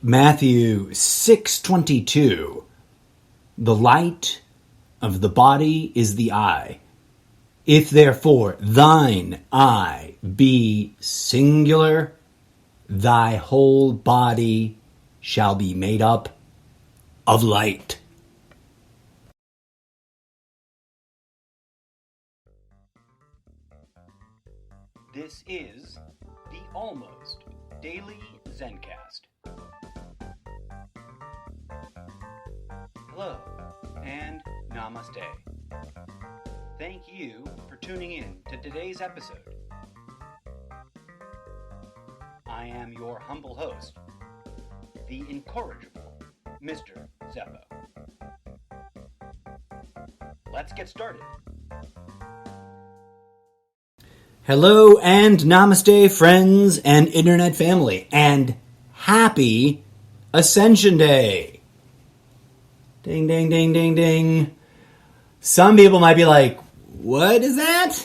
Matthew 6:22. The light of the body is the eye. If therefore thine eye be singular, thy whole body shall be made up of light. This is the Almost Daily Zencast. Hello and namaste. Thank you for tuning in to today's episode. I am your humble host, the incorrigible Mr. Zeppo. Let's get started. Hello and namaste, friends and internet family, and happy Ascension Day. Ding, ding, ding, ding, ding. Some people might be like, what is that?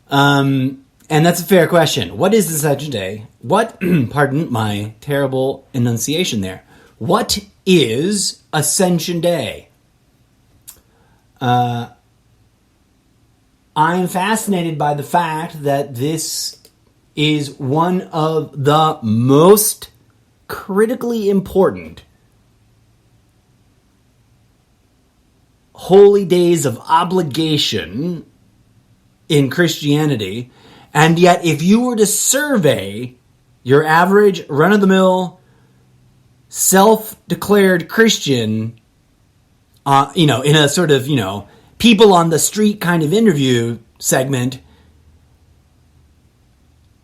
And that's a fair question. What is Ascension Day? What, pardon my terrible enunciation there. What is Ascension Day? I'm fascinated by the fact that this is one of the most critically important holy days of obligation in Christianity, and yet if you were to survey your average run-of-the-mill self-declared Christian, in a sort of, people on the street kind of interview segment,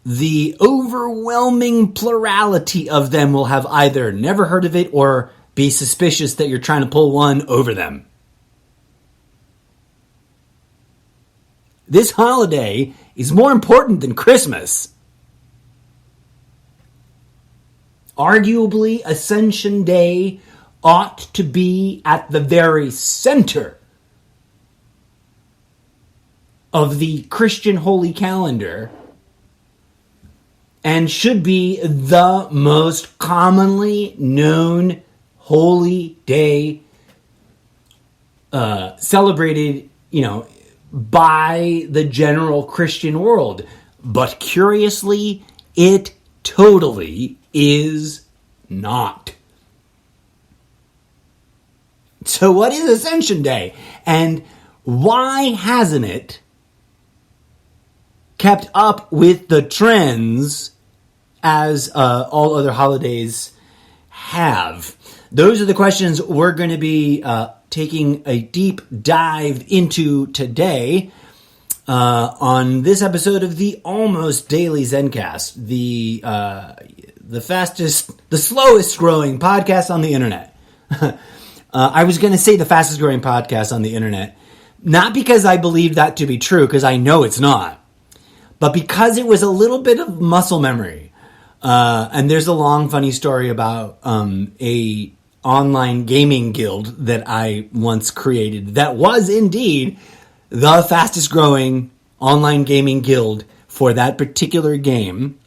the overwhelming plurality of them will have either never heard of it or be suspicious that you're trying to pull one over them. This holiday is more important than Christmas. Arguably, Ascension Day ought to be at the very center of the Christian holy calendar and should be the most commonly known holy day celebrated, by the general Christian world. But curiously, it totally is not. So what is Ascension Day? And why hasn't it kept up with the trends as all other holidays have? Those are the questions we're going to be taking a deep dive into today on this episode of the Almost Daily Zencast, the slowest growing podcast on the internet. I was going to say the fastest growing podcast on the internet, not because I believe that to be true, because I know it's not, but because it was a little bit of muscle memory. And there's a long, funny story about a online gaming guild that I once created that was indeed the fastest growing online gaming guild for that particular game.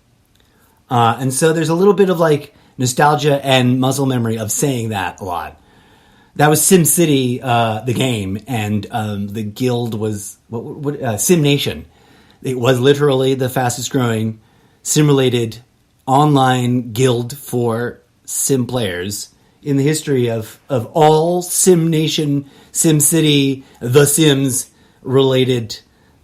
And so there's a little bit of like nostalgia and muscle memory of saying that a lot. That was SimCity, the game, and the guild was Sim Nation. It was literally the fastest growing simulated online guild for sim players in the history of all Sim Nation, SimCity, The Sims related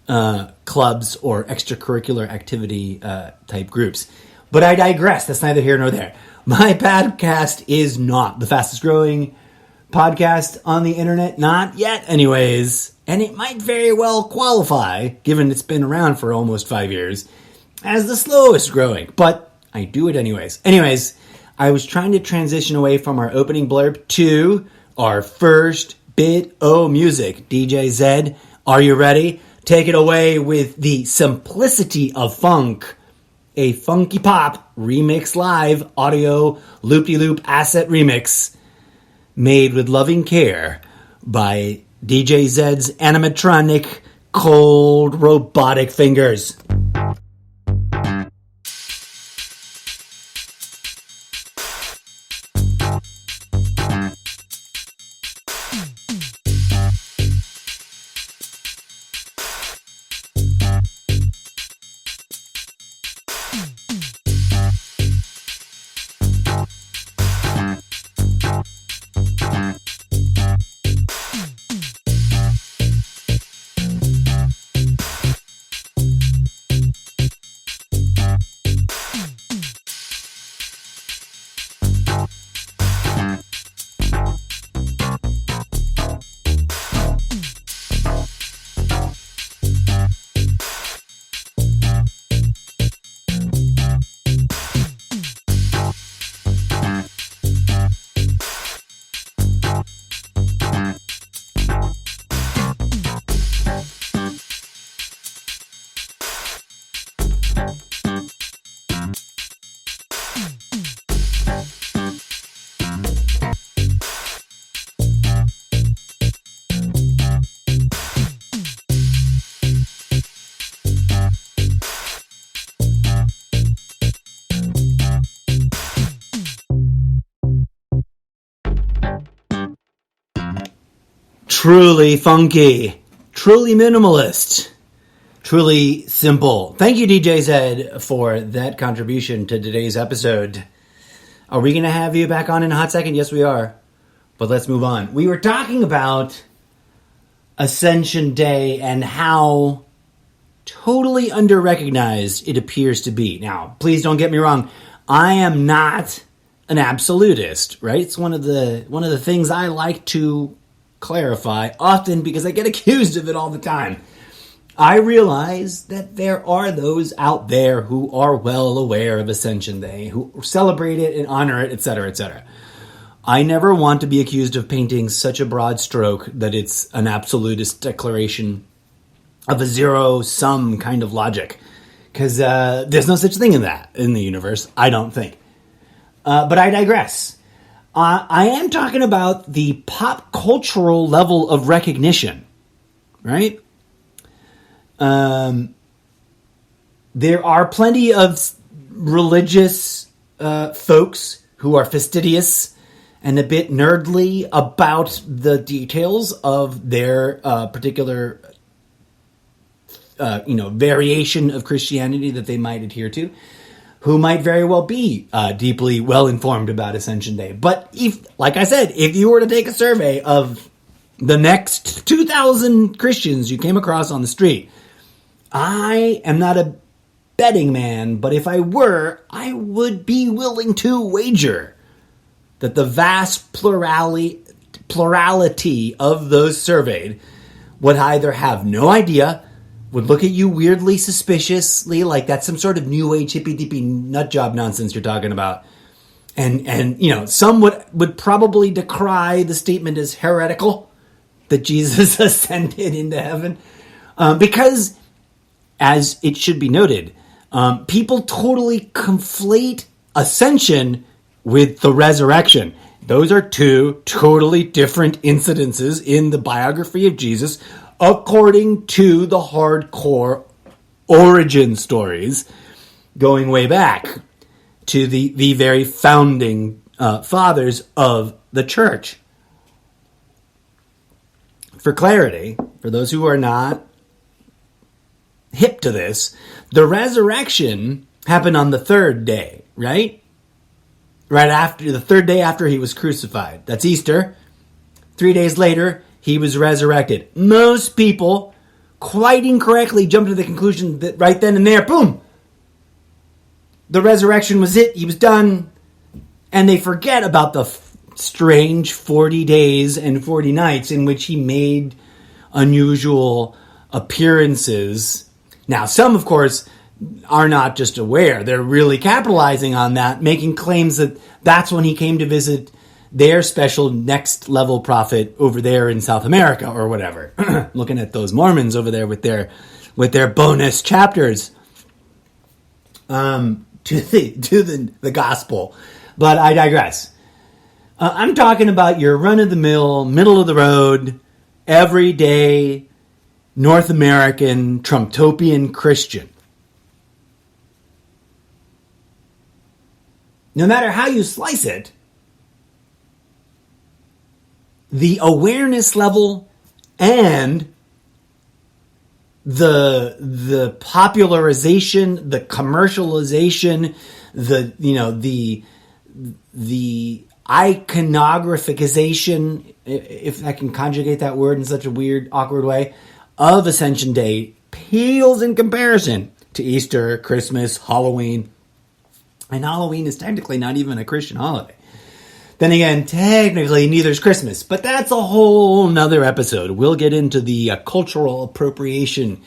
clubs or extracurricular activity type groups. But I digress. That's neither here nor there. My podcast is not the fastest growing podcast on the internet. Not yet, anyways. And it might very well qualify, given it's been around for almost 5 years, as the slowest growing. But I do it anyways. Anyways, I was trying to transition away from our opening blurb to our first bit o' music. DJ Zed, are you ready? Take it away with the Simplicity of Funk, a funky pop remix live audio loop-de-loop asset remix made with loving care by DJ Zed's animatronic cold robotic fingers. truly funky, truly minimalist, truly simple. Thank you, DJ Zed, for that contribution to today's episode. Are we going to have you back on in a hot second? Yes, we are. But let's move on. We were talking about Ascension Day and how totally under-recognized it appears to be. Now, please don't get me wrong. I am not an absolutist, right? It's one of the things I like to clarify often because I get accused of it all the time. I realize that there are those out there who are well aware of Ascension Day, who celebrate it and honor it, etc., etc. I never want to be accused of painting such a broad stroke that it's an absolutist declaration of a zero-sum kind of logic. Because there's no such thing in the universe, I don't think. But I digress. I am talking about the pop cultural level of recognition, right? There are plenty of religious folks who are fastidious and a bit nerdly about the details of their particular variation of Christianity that they might adhere to, who might very well be deeply well-informed about Ascension Day. But if, like I said, if you were to take a survey of the next 2,000 Christians you came across on the street, I am not a betting man, but if I were, I would be willing to wager that the vast plurality of those surveyed would either have no idea, would look at you weirdly suspiciously, like that's some sort of new age hippy-dippy nut job nonsense you're talking about. And some would probably decry the statement as heretical that Jesus ascended into heaven. Because, as it should be noted, people totally conflate ascension with the resurrection. Those are two totally different incidences in the biography of Jesus, according to the hardcore origin stories going way back to the very founding fathers of the church. For clarity, for those who are not hip to this, the resurrection happened on the third day, right? Right after the third day after he was crucified. That's Easter. 3 days later, he was resurrected. Most people quite incorrectly jump to the conclusion that right then and there, boom, the resurrection was it. He was done. And they forget about the strange 40 days and 40 nights in which he made unusual appearances. Now, some, of course, are not just aware. They're really capitalizing on that, making claims that that's when he came to visit their special next level prophet over there in South America or whatever. Looking at those Mormons over there with their bonus chapters to the gospel. But I digress. I'm talking about your run-of-the-mill, middle-of-the-road, everyday North American Trumtopian Christian. No matter how you slice it, the awareness level and the popularization, the commercialization, the iconographication, if I can conjugate that word in such a weird, awkward way, of Ascension Day pales in comparison to Easter, Christmas, Halloween. And Halloween is technically not even a Christian holiday. Then again, technically neither is Christmas, but that's a whole nother episode. We'll get into the cultural appropriation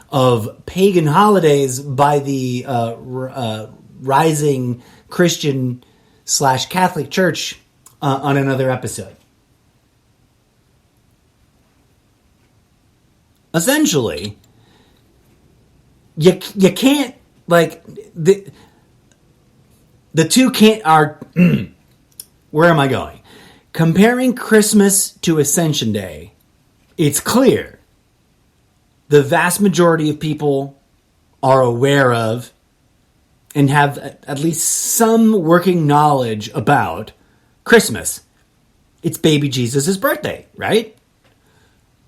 of pagan holidays by the rising Christian / Catholic Church on another episode. Essentially, you can't, like, the two can't are. Where am I going? Comparing Christmas to Ascension Day, it's clear the vast majority of people are aware of and have at least some working knowledge about Christmas. It's baby Jesus' birthday, right?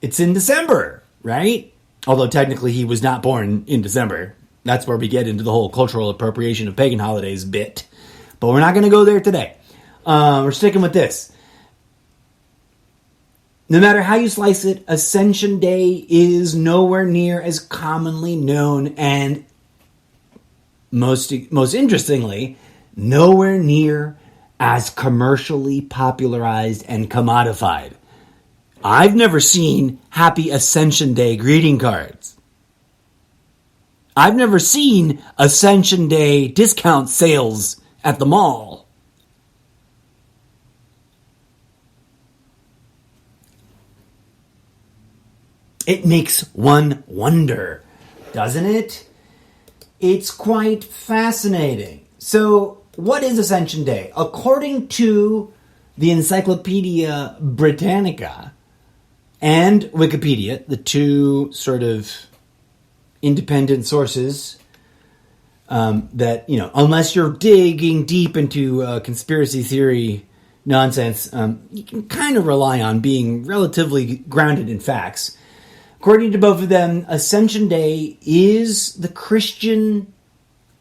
It's in December, right? Although technically he was not born in December. That's where we get into the whole cultural appropriation of pagan holidays bit. But we're not going to go there today. We're sticking with this. No matter how you slice it, Ascension Day is nowhere near as commonly known and, most interestingly, nowhere near as commercially popularized and commodified. I've never seen Happy Ascension Day greeting cards. I've never seen Ascension Day discount sales at the mall. It makes one wonder, doesn't it? It's quite fascinating. So, what is Ascension Day? According to the Encyclopedia Britannica and Wikipedia, the two sort of independent sources that, unless you're digging deep into conspiracy theory nonsense, you can kind of rely on being relatively grounded in facts. According to both of them, Ascension Day is the Christian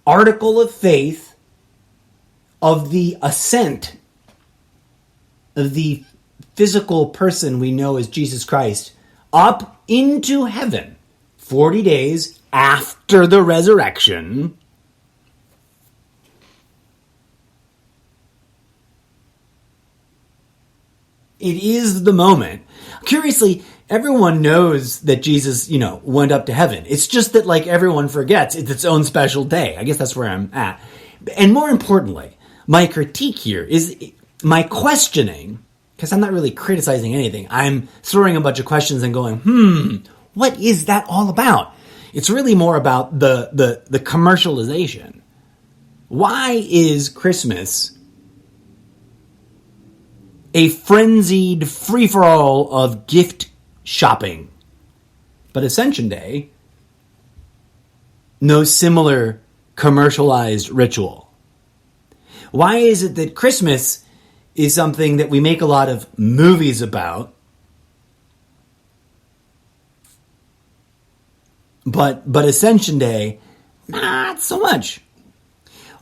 article of faith of the ascent of the physical person we know as Jesus Christ up into heaven 40 days after the resurrection. It is the moment. Curiously, everyone knows that Jesus, went up to heaven. It's just that, everyone forgets it's its own special day. I guess that's where I'm at. And more importantly, my critique here is my questioning, because I'm not really criticizing anything. I'm throwing a bunch of questions and going, what is that all about? It's really more about the commercialization. Why is Christmas a frenzied free-for-all of gift shopping, but Ascension Day, no similar commercialized ritual? Why is it that Christmas is something that we make a lot of movies about, but Ascension Day, not so much?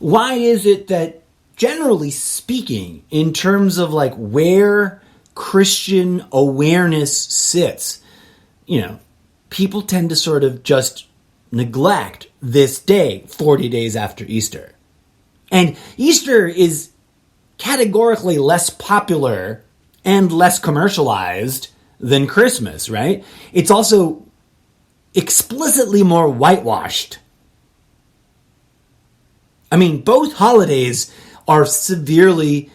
Why is it that, generally speaking, in terms of where Christian awareness sits, people tend to sort of just neglect this day 40 days after Easter? And Easter is categorically less popular and less commercialized than Christmas, right? It's also explicitly more whitewashed. I mean, both holidays are severely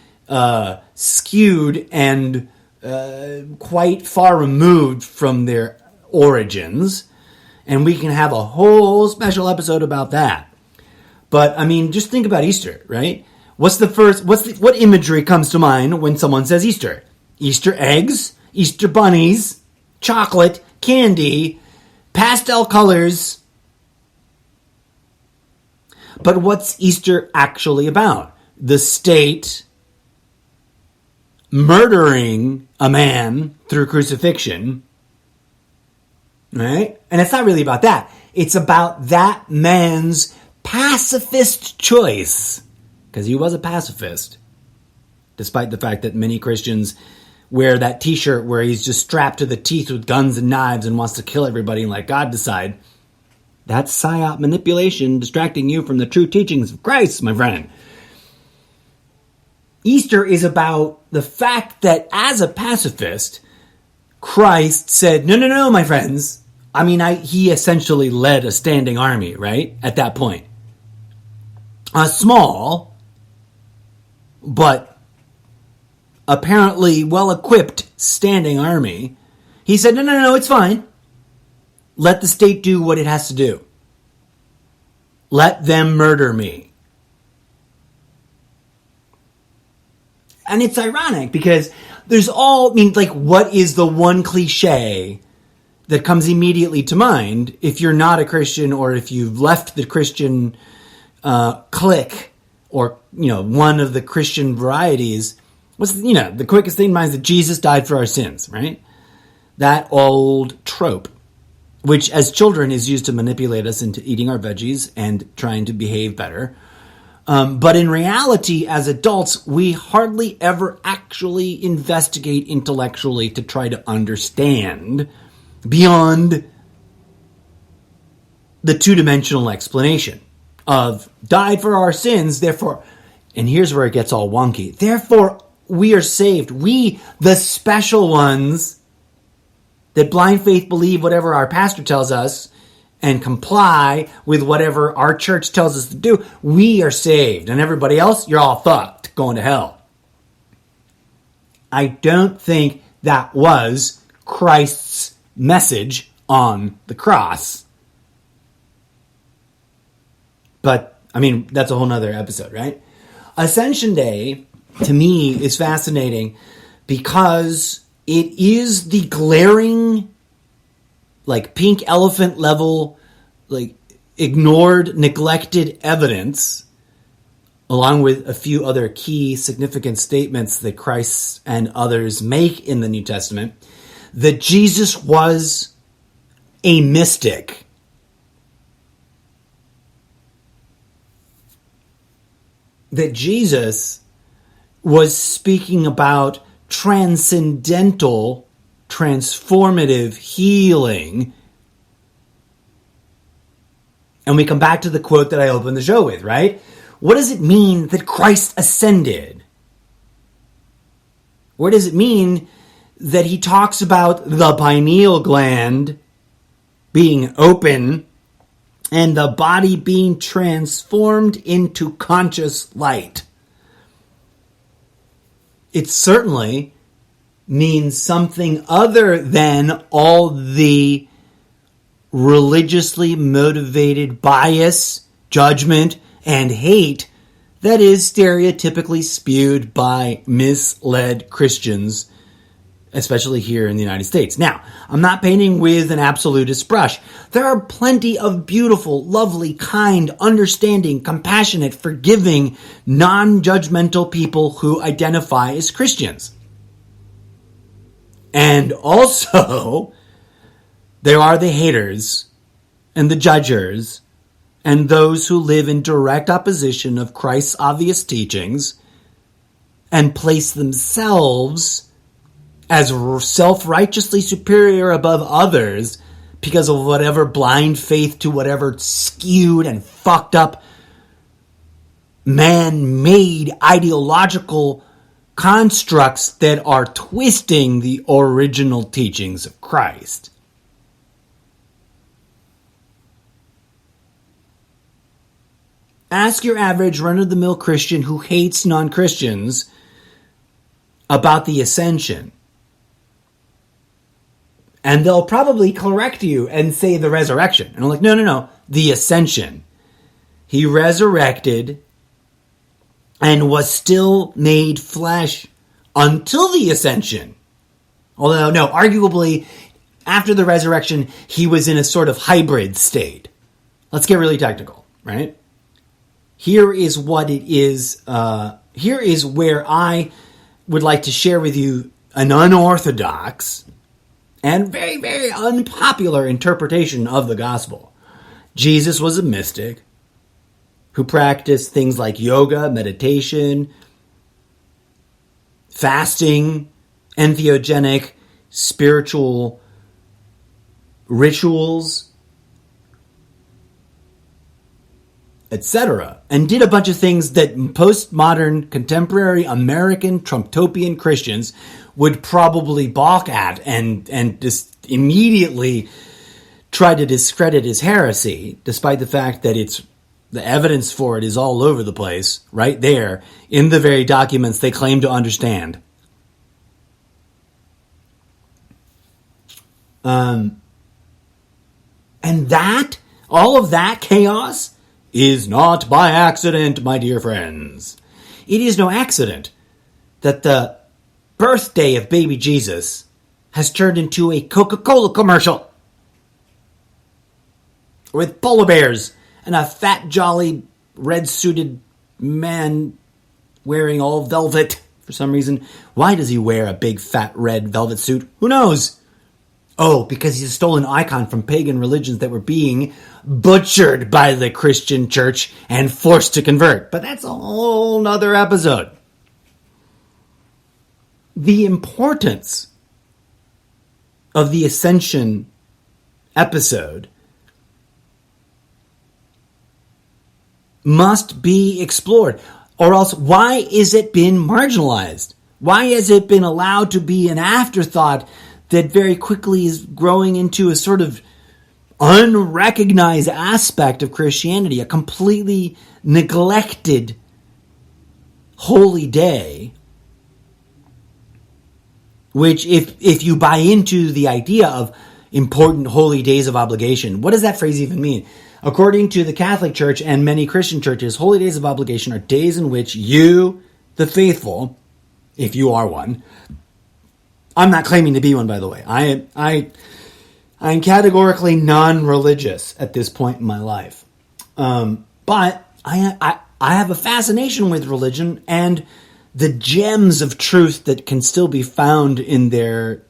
skewed and quite far removed from their origins, and we can have a whole special episode about that. But I mean, just think about Easter, right? What imagery comes to mind when someone says Easter? Easter eggs, Easter bunnies, chocolate, candy, pastel colors. But what's Easter actually about? The state murdering a man through crucifixion, right? And it's not really about that. It's about that man's pacifist choice, because he was a pacifist, despite the fact that many Christians wear that t-shirt where he's just strapped to the teeth with guns and knives and wants to kill everybody and let God decide. That's psyop manipulation, distracting you from the true teachings of Christ, my friend. Easter is about the fact that as a pacifist, Christ said, no, my friends. I mean, he essentially led a standing army, right? At that point. A small, but apparently well-equipped standing army. He said, no, it's fine. Let the state do what it has to do. Let them murder me. And it's ironic because what is the one cliche that comes immediately to mind if you're not a Christian or if you've left the Christian clique or, one of the Christian varieties? What's, the quickest thing in mind is that Jesus died for our sins, right? that old trope, which as children is used to manipulate us into eating our veggies and trying to behave better. But in reality, as adults, we hardly ever actually investigate intellectually to try to understand beyond the two-dimensional explanation of died for our sins, therefore, and here's where it gets all wonky, therefore we are saved. We, the special ones that blind faith believe whatever our pastor tells us and comply with whatever our church tells us to do, we are saved. And everybody else, you're all fucked, going to hell. I don't think that was Christ's message on the cross. But, I mean, that's a whole nother episode, right? Ascension Day, to me, is fascinating because it is the glaring, like, pink elephant level, like, ignored, neglected evidence, along with a few other key significant statements that Christ and others make in the New Testament, that Jesus was a mystic. That Jesus was speaking about transcendental, transformative healing. And we come back to the quote that I opened the show with, right? What does it mean that Christ ascended? What does it mean that he talks about the pineal gland being open and the body being transformed into conscious light? It certainly means something other than all the religiously motivated bias, judgment, and hate that is stereotypically spewed by misled Christians, especially here in the United States. Now, I'm not painting with an absolutist brush. There are plenty of beautiful, lovely, kind, understanding, compassionate, forgiving, non-judgmental people who identify as Christians. And also, there are the haters and the judgers and those who live in direct opposition of Christ's obvious teachings and place themselves as self-righteously superior above others because of whatever blind faith to whatever skewed and fucked up man-made ideological constructs that are twisting the original teachings of Christ. Ask your average run-of-the-mill Christian who hates non-Christians about the Ascension, and they'll probably correct you and say the resurrection. And I'm like, no, the Ascension. He resurrected and was still made flesh until the Ascension. Although, no, arguably, after the resurrection, he was in a sort of hybrid state. Let's get really technical, right? Here is what it is. Here is where I would like to share with you an unorthodox and very, very unpopular interpretation of the gospel. Jesus was a mystic who practiced things like yoga, meditation, fasting, entheogenic, spiritual rituals, etc., and did a bunch of things that postmodern, contemporary American Trumpopian Christians would probably balk at and just immediately try to discredit his heresy, despite the fact that the evidence for it is all over the place, right there, in the very documents they claim to understand. And that, all of that chaos is not by accident, my dear friends. It is no accident that the birthday of baby Jesus has turned into a Coca-Cola commercial with polar bears and a fat, jolly, red-suited man wearing all velvet for some reason. Why does he wear a big, fat, red velvet suit? Who knows? Oh, because he's a stolen icon from pagan religions that were being butchered by the Christian church and forced to convert. But that's a whole nother episode. The importance of the Ascension episode must be explored. Or else, why is it been marginalized? Why has it been allowed to be an afterthought that very quickly is growing into a sort of unrecognized aspect of Christianity, a completely neglected holy day, which if you buy into the idea of important holy days of obligation, what does that phrase even mean? According to the Catholic Church and many Christian churches, holy days of obligation are days in which you, the faithful, if you are one, I'm not claiming to be one, by the way. I'm categorically non-religious at this point in my life. But I have a fascination with religion and the gems of truth that can still be found in their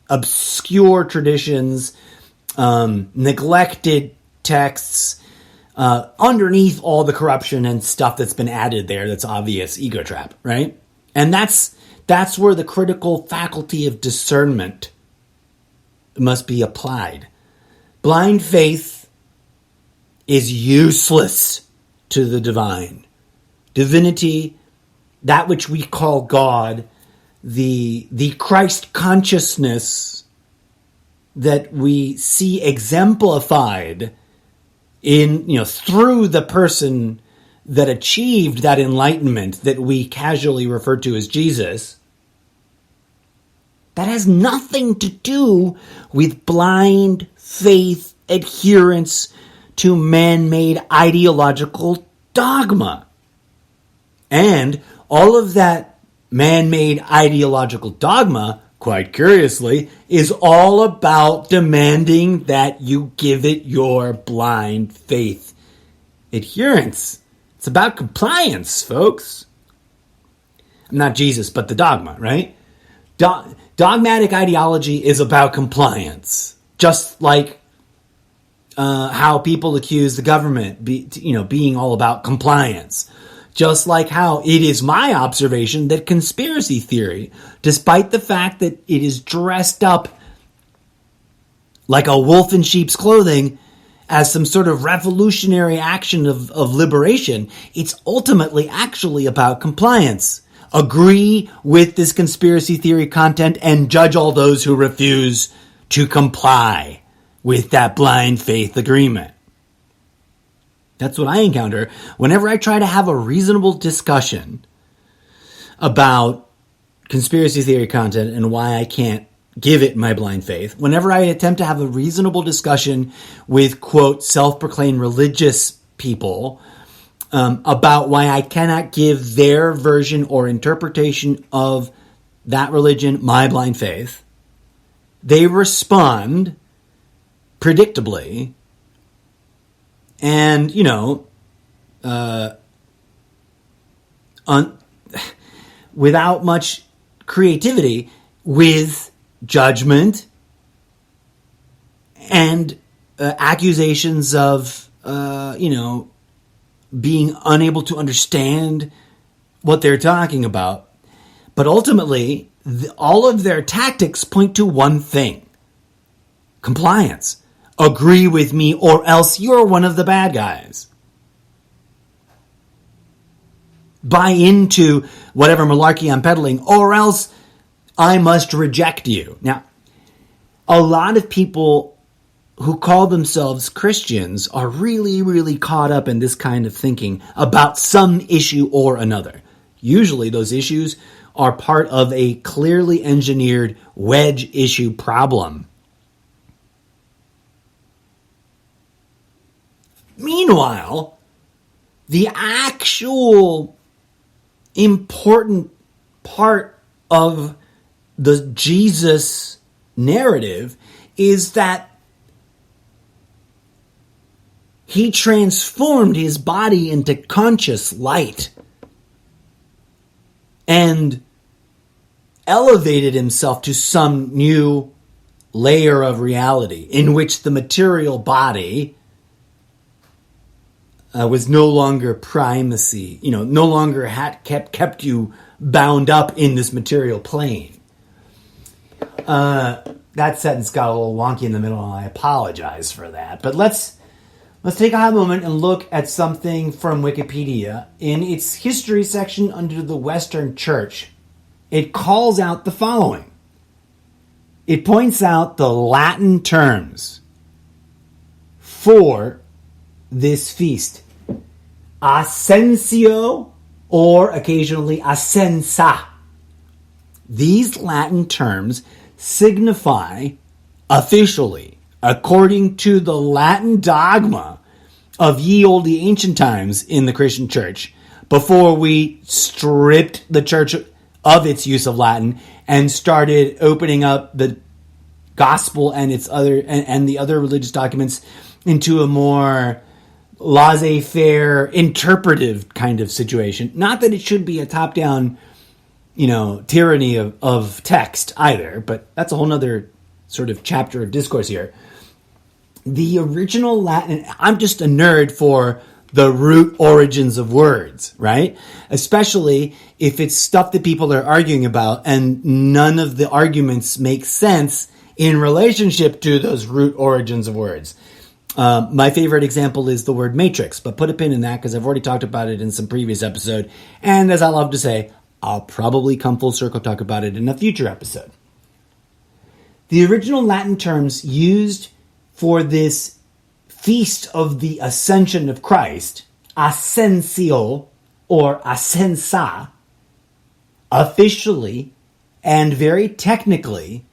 obscure traditions, neglected texts, underneath all the corruption and stuff that's been added there that's obvious ego trap, right? And that's where the critical faculty of discernment must be applied. Blind faith is useless to the divine. Divinity, that which we call God, the Christ consciousness that we see exemplified in, through the person that achieved that enlightenment that we casually refer to as Jesus, that has nothing to do with blind faith adherence to man-made ideological dogma. And all of that man-made ideological dogma, quite curiously, is all about demanding that you give it your blind faith adherence. It's about compliance, folks. Not Jesus, but the dogma, right? Dogmatic ideology is about compliance. Just like how people accuse the government being all about compliance. Just like how it is my observation that conspiracy theory, despite the fact that it is dressed up like a wolf in sheep's clothing as some sort of revolutionary action of liberation, it's ultimately actually about compliance. Agree with this conspiracy theory content and judge all those who refuse to comply with that blind faith agreement. That's what I encounter whenever I try to have a reasonable discussion about conspiracy theory content and why I can't give it my blind faith. Whenever I attempt to have a reasonable discussion with, quote, self-proclaimed religious people about why I cannot give their version or interpretation of that religion my blind faith, they respond predictably and, without much creativity, with judgment and accusations of, being unable to understand what they're talking about. But ultimately, all of their tactics point to one thing: compliance. Agree with me or else you're one of the bad guys. Buy into whatever malarkey I'm peddling or else I must reject you. Now, a lot of people who call themselves Christians are really, really caught up in this kind of thinking about some issue or another. Usually those issues are part of a clearly engineered wedge issue problem. Meanwhile, the actual important part of the Jesus narrative is that he transformed his body into conscious light and elevated himself to some new layer of reality in which the material body was no longer primacy, no longer kept you bound up in this material plane. That sentence got a little wonky in the middle, and I apologize for that. But let's take a hot moment and look at something from Wikipedia. In its history section under the Western Church, it calls out the following. It points out the Latin terms for this feast. Ascensio, or occasionally ascensa. These Latin terms signify officially, according to the Latin dogma of ye olde ancient times in the Christian church, before we stripped the church of its use of Latin and started opening up the gospel and its other and the other religious documents into a more laissez-faire, interpretive kind of situation. Not that it should be a top-down, tyranny of text either, but that's a whole nother sort of chapter of discourse here. The original Latin, I'm just a nerd for the root origins of words, right? Especially if it's stuff that people are arguing about and none of the arguments make sense in relationship to those root origins of words. My favorite example is the word matrix, but put a pin in that because I've already talked about it in some previous episode. And as I love to say, I'll probably come full circle talk about it in a future episode. The original Latin terms used for this feast of the Ascension of Christ, Ascensio or Ascensa, officially and very technically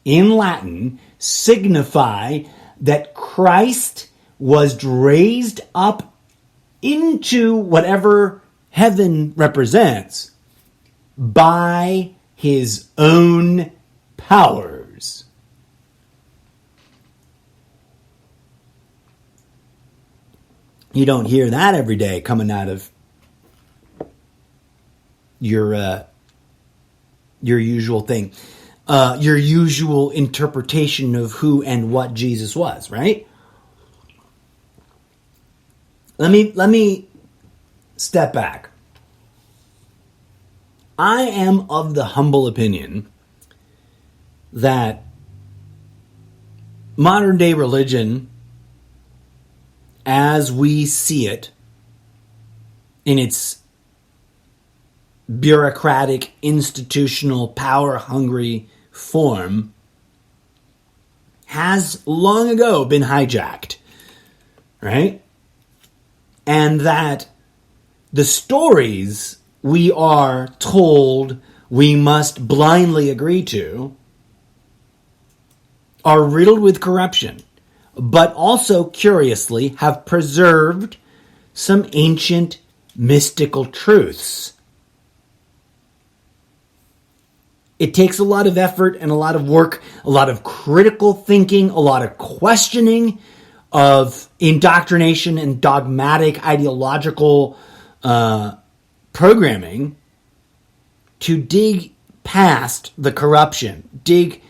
in Latin signify that Christ was raised up into whatever heaven represents by his own powers. You don't hear that every day coming out of your usual thing. Your usual interpretation of who and what Jesus was, right? Let me step back. I am of the humble opinion that modern day religion, as we see it in its bureaucratic, institutional, power-hungry form, has long ago been hijacked, right? And that the stories we are told we must blindly agree to are riddled with corruption, but also, curiously, have preserved some ancient mystical truths. It takes a lot of effort and a lot of work, a lot of critical thinking, a lot of questioning of indoctrination and dogmatic ideological programming to dig past the corruption, dig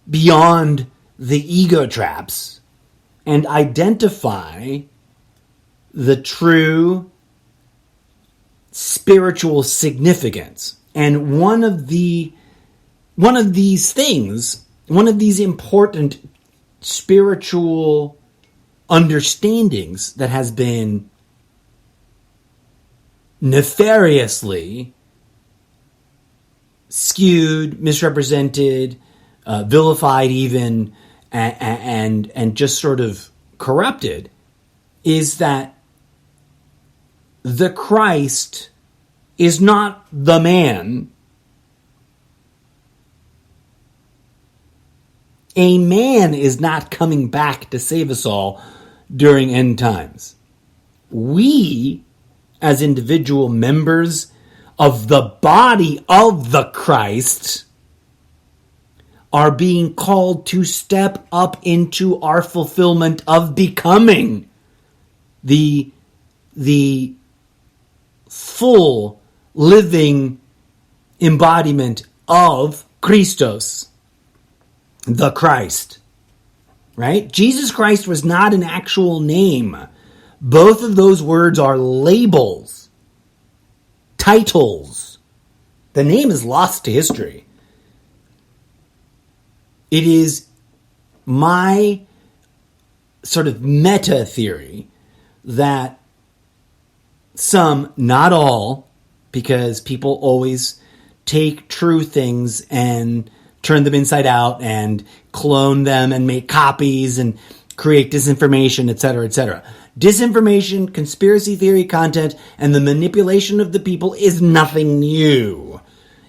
beyond the ego traps, and identify the true spiritual significance. And one of these things, one of these important spiritual understandings that has been nefariously skewed, misrepresented, vilified even, and just sort of corrupted, is that the Christ is not the man. A man is not coming back to save us all during end times. We, as individual members of the body of the Christ, are being called to step up into our fulfillment of becoming the full living embodiment of Christos. the Christ, right? Jesus Christ was not an actual name. Both of those words are labels, titles. The name is lost to history. It is my sort of meta theory that some, not all, because people always take true things and turn them inside out and clone them and make copies and create disinformation, etc., etc. Disinformation, conspiracy theory content, and the manipulation of the people is nothing new.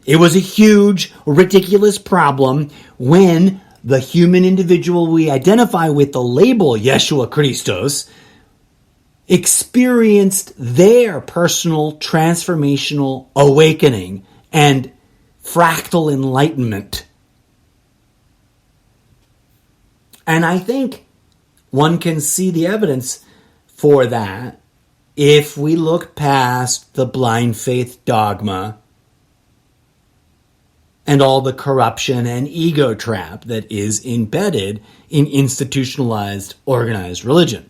It was a huge, ridiculous problem when the human individual we identify with the label Yeshua Christos experienced their personal transformational awakening and fractal enlightenment. And I think one can see the evidence for that if we look past the blind faith dogma and all the corruption and ego trap that is embedded in institutionalized, organized religion.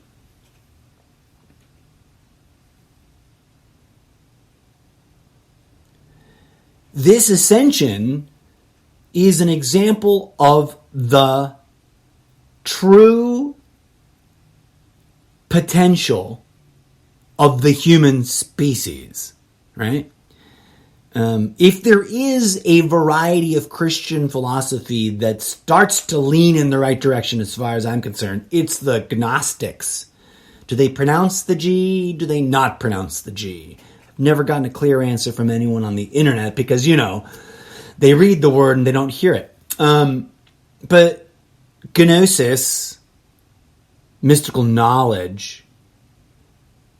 This ascension is an example of the true potential of the human species, right? If there is a variety of Christian philosophy that starts to lean in the right direction as far as I'm concerned, it's the Gnostics. Do they pronounce the G? Do they not pronounce the G? I've never gotten a clear answer from anyone on the internet because, you know, they read the word and they don't hear it. But gnosis, mystical knowledge,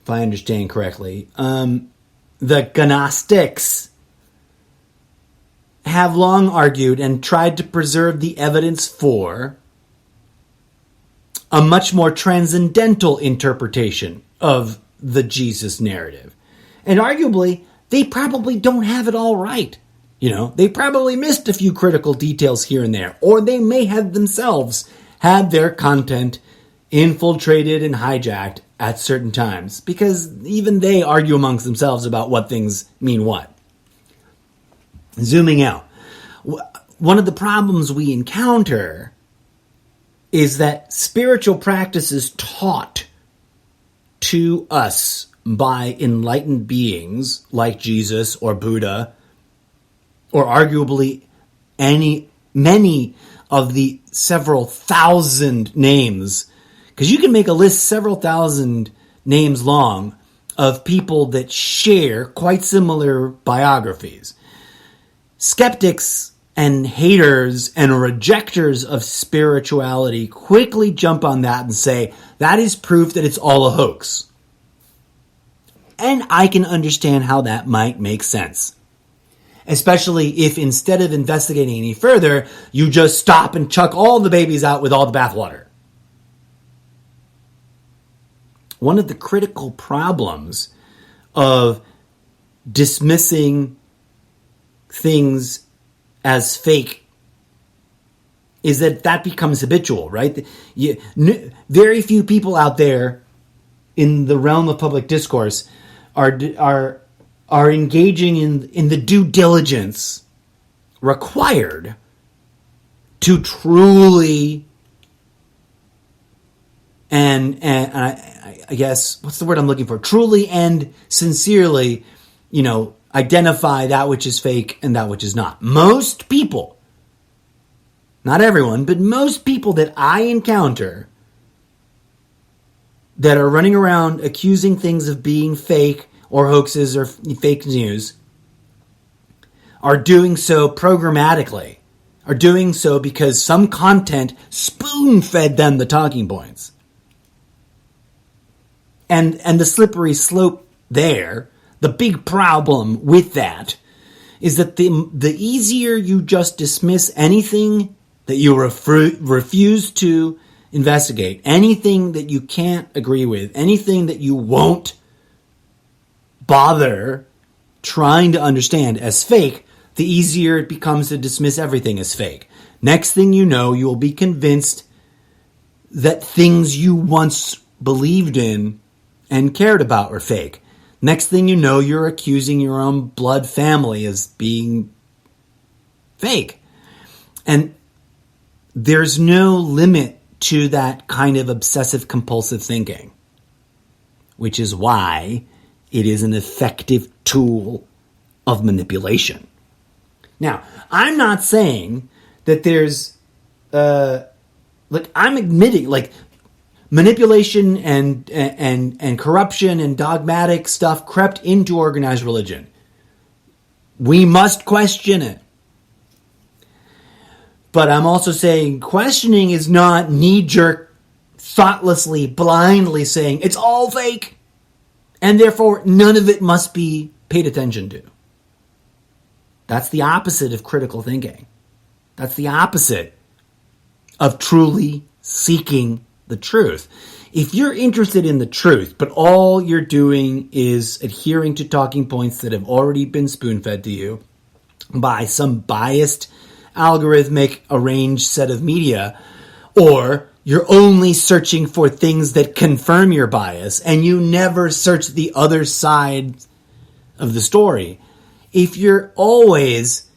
if I understand correctly, the Gnostics have long argued and tried to preserve the evidence for a much more transcendental interpretation of the Jesus narrative. And arguably, they probably don't have it all right. You know, they probably missed a few critical details here and there, or they may have themselves had their content infiltrated and hijacked at certain times, because even they argue amongst themselves about what things mean what. Zooming out, one of the problems we encounter is that spiritual practices taught to us by enlightened beings like Jesus or Buddha, or arguably many of the several thousand names, because you can make a list several thousand names long of people that share quite similar biographies. Skeptics and haters and rejectors of spirituality quickly jump on that and say, that is proof that it's all a hoax. And I can understand how that might make sense. Especially if instead of investigating any further, you just stop and chuck all the babies out with all the bathwater. One of the critical problems of dismissing things as fake is that becomes habitual, right? Very few people out there in the realm of public discourse are engaging in the due diligence required to truly and I guess, what's the word I'm looking for? Truly and sincerely, you know, identify that which is fake and that which is not. Most people, not everyone, but most people that I encounter that are running around accusing things of being fake or hoaxes or fake news are doing so programmatically, are doing so because some content spoon-fed them the talking points. And the slippery slope there, the big problem with that, is that the easier you just dismiss anything that you refuse to investigate, anything that you can't agree with, anything that you won't bother trying to understand as fake, the easier it becomes to dismiss everything as fake. Next thing you know, you will be convinced that things you once believed in and cared about were fake. Next thing you know, you're accusing your own blood family as being fake. And there's no limit to that kind of obsessive compulsive thinking, which is why it is an effective tool of manipulation. Now, I'm not saying that there's, I'm admitting, manipulation and corruption and dogmatic stuff crept into organized religion. We must question it. But I'm also saying questioning is not knee-jerk, thoughtlessly, blindly saying it's all fake, and therefore none of it must be paid attention to. That's the opposite of critical thinking. That's the opposite of truly seeking the truth. If you're interested in the truth, but all you're doing is adhering to talking points that have already been spoon-fed to you by some biased, algorithmic, arranged set of media, or you're only searching for things that confirm your bias, and you never search the other side of the story, if you're always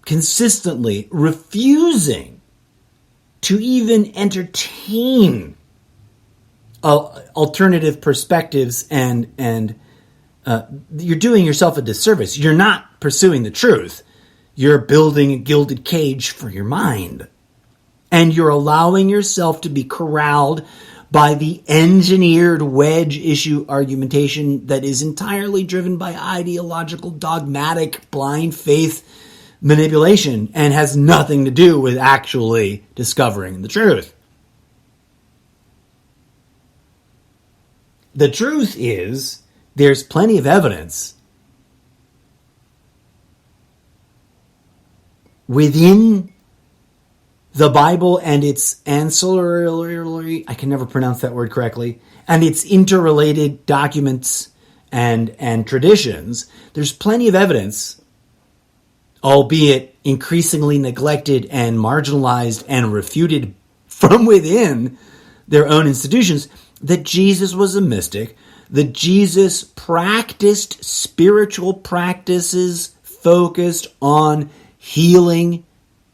consistently refusing to even entertain alternative perspectives and you're doing yourself a disservice. You're not pursuing the truth. You're building a gilded cage for your mind. And you're allowing yourself to be corralled by the engineered wedge issue argumentation that is entirely driven by ideological, dogmatic, blind faith manipulation and has nothing to do with actually discovering the truth. The truth is, there's plenty of evidence within the Bible and its ancillary, I can never pronounce that word correctly, and its interrelated documents and traditions. There's plenty of evidence, albeit increasingly neglected and marginalized and refuted from within their own institutions, that Jesus was a mystic, that Jesus practiced spiritual practices focused on healing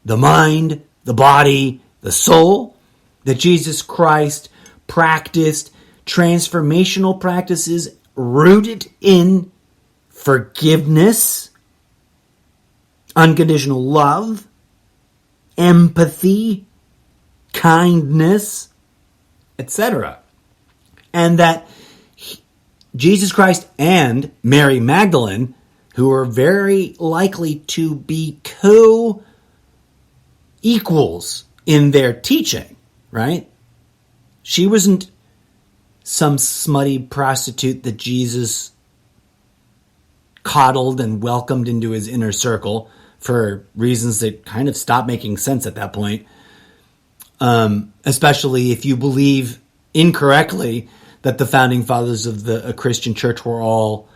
the mind, the body, the soul, that Jesus Christ practiced transformational practices rooted in forgiveness, unconditional love, empathy, kindness, etc. And that Jesus Christ and Mary Magdalene, who are very likely to be co-equals in their teaching, right? She wasn't some smutty prostitute that Jesus coddled and welcomed into his inner circle for reasons that kind of stopped making sense at that point. Especially if you believe incorrectly that the founding fathers of the Christian church were all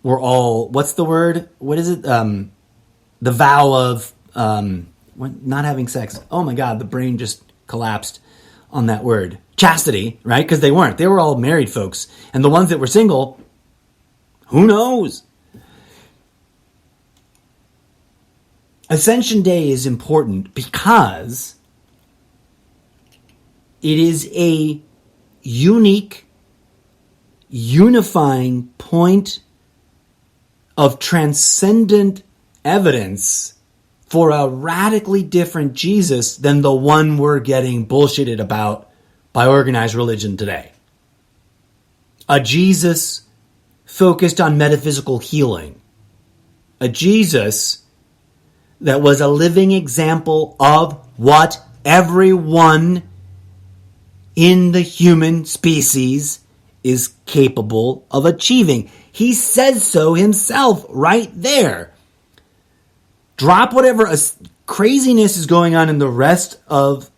what's the word? What is it? The vow of not having sex. Oh my God, the brain just collapsed on that word. Chastity, right? Because they weren't. They were all married folks. And the ones that were single, who knows? Ascension Day is important because it is a unique, unifying point of transcendent evidence for a radically different Jesus than the one we're getting bullshitted about by organized religion today. A Jesus focused on metaphysical healing. A Jesus that was a living example of what everyone in the human species is capable of achieving. He says so himself right there. Drop whatever craziness is going on in the rest of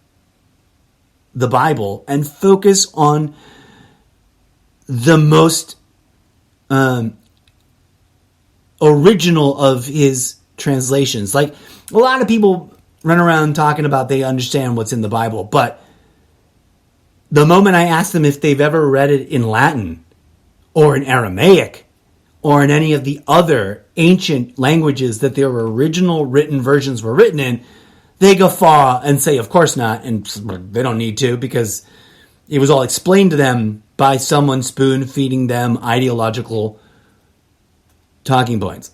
the Bible and focus on the most original of his translations. Like, a lot of people run around talking about they understand what's in the Bible, but the moment I ask them if they've ever read it in Latin or in Aramaic or in any of the other ancient languages that their original written versions were written in, they guffaw and say, of course not, and they don't need to, because it was all explained to them by someone spoon-feeding them ideological talking points.